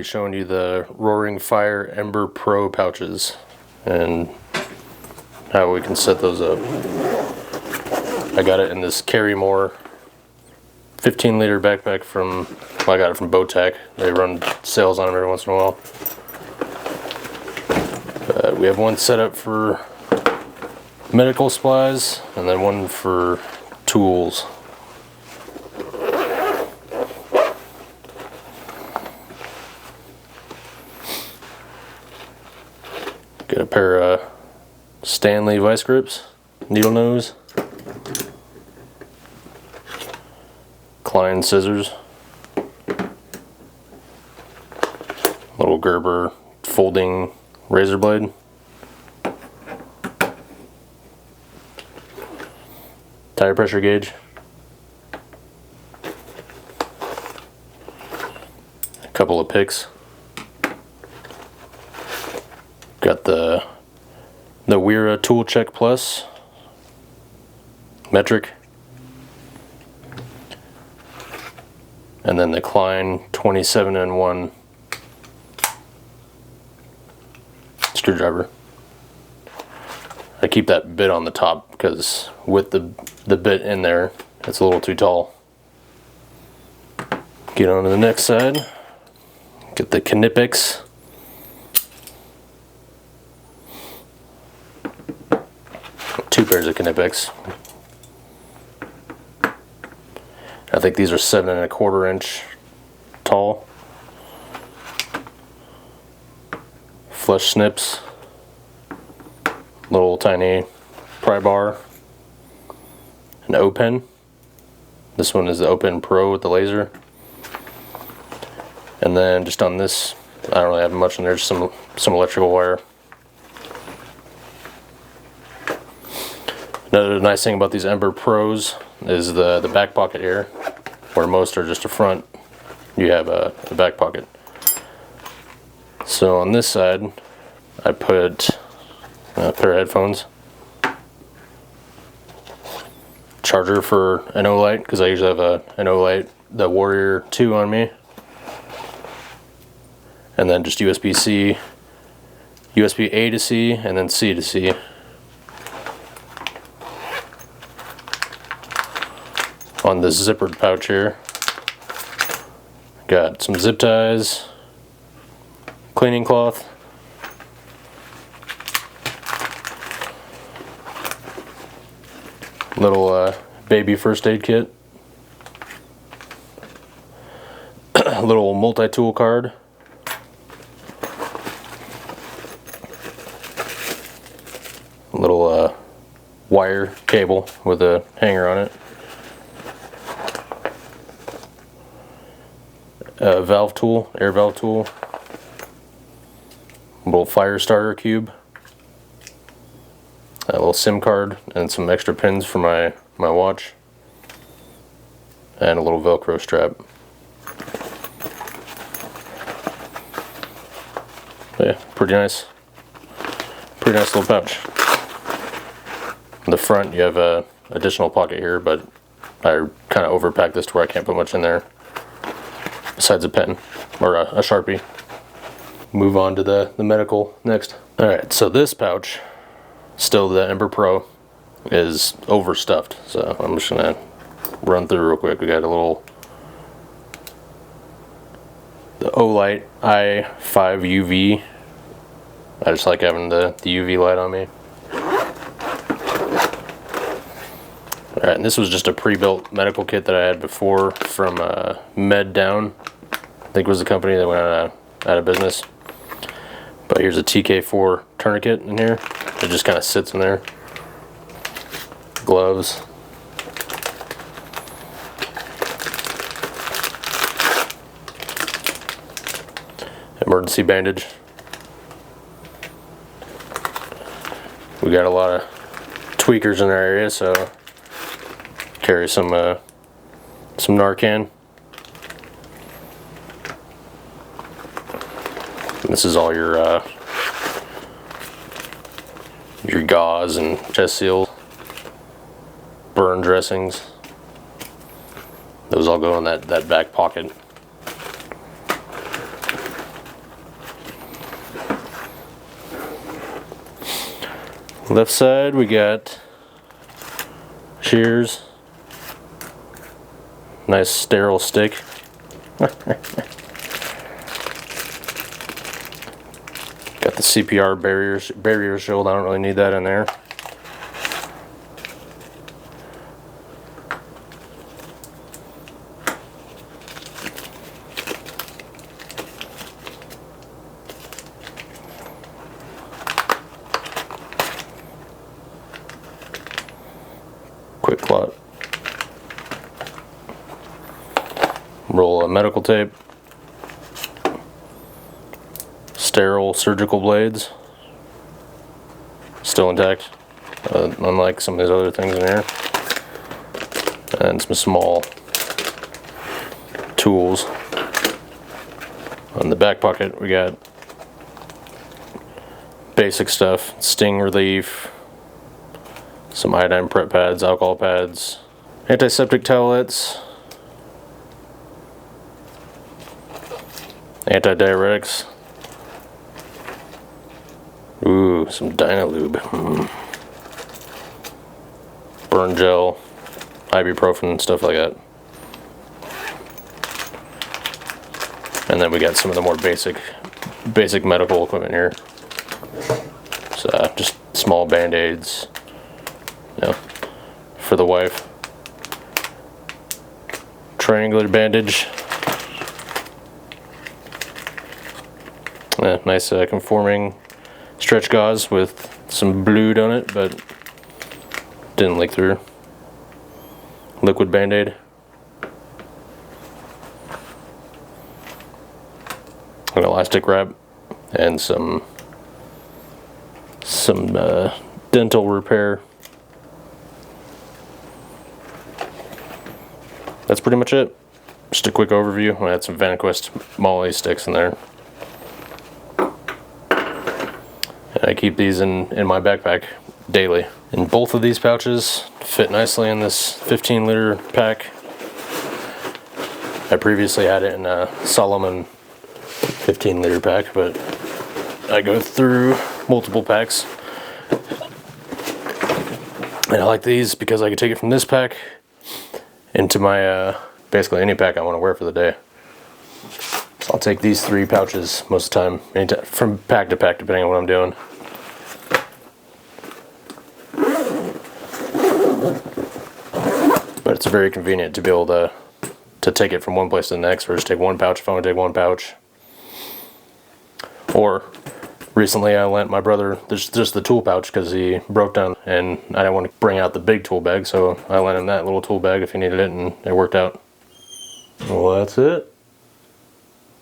showing you the Roaring Fire Ember Pro pouches and how we can set those up. I got it in this Karrimor 15-liter backpack from, well, I got it from Bowtac. They run sales on them every once in a while. We have one set up for medical supplies and then one for tools. Got a pair of Stanley vice grips, needle nose, Klein scissors, little Gerber folding razor blade, tire pressure gauge, a couple of picks. Got the Wera Tool Check Plus metric, and then the Klein 27-in-1 screwdriver. I keep that bit on the top because with the bit in there, it's a little too tall. Get on to the next side. Get the KNIPEX. Two pairs of KNIPEX. I think these are 7 1/4 inch tall. Flush snips. Little tiny Prybar. An O-pen. This one is the O-pen Pro with the laser. And then just on this, I don't really have much in there, just some electrical wire. Another nice thing about these Ember Pros is the back pocket here, where most are just a front, you have a back pocket. So on this side, I put a pair of headphones, charger for an Olight, because I usually have an Olight, the Warrior 2 on me, and then just USB-C, USB-A to C, and then C to C. On this zippered pouch here, got some zip ties, cleaning cloth, little baby first aid kit, a little multi-tool card, a little wire cable with a hanger on it, a valve tool, air valve tool, a little fire starter cube, a little SIM card, and some extra pins for my watch, and a little Velcro strap. Yeah, pretty nice little pouch. In the front you have a additional pocket here, but I kind of overpacked this to where I can't put much in there besides a pen or a Sharpie. Move on to the medical next. Alright, so this pouch, still the Ember Pro, is overstuffed, so I'm just gonna run through real quick. We got the Olight I5UV. I just like having the UV light on me. Alright, and this was just a pre-built medical kit that I had before from Med Down, I think was the company that went out of business. But here's a TK4 tourniquet in here. It just kind of sits in there. Gloves. Emergency bandage. We got a lot of tweakers in our area, so carry some Narcan. And this is all your gauze and chest seals, burn dressings. Those all go in that back pocket. Left side we got shears. Nice sterile stick. Got the CPR barrier shield. I don't really need that in there. Quick clot. Roll of medical tape. Sterile surgical blades. Still intact, unlike some of these other things in here. And some small tools. On the back pocket we got basic stuff, sting relief, some iodine prep pads, alcohol pads, antiseptic towelettes, antidiuretics, ooh, some Dynalube, burn gel, ibuprofen, stuff like that. And then we got some of the more basic medical equipment here. So just small band-aids, you know, for the wife. Triangular bandage. Nice conforming stretch gauze with some blued on it, but didn't leak through. Liquid band-aid. An elastic wrap and some dental repair. That's pretty much it. Just a quick overview. I had some Vanquist Molly sticks in there. And I keep these in my backpack daily. And both of these pouches fit nicely in this 15-liter pack. I previously had it in a Solomon 15-liter pack, but I go through multiple packs. And I like these because I can take it from this pack into my basically any pack I want to wear for the day. So I'll take these 3 pouches most of the time, anytime, from pack to pack, depending on what I'm doing. But it's very convenient to be able to take it from one place to the next, or just take one pouch if I want to take one pouch. Or recently I lent my brother just the tool pouch because he broke down and I didn't want to bring out the big tool bag, so I lent him that little tool bag if he needed it, and it worked out. Well, that's it.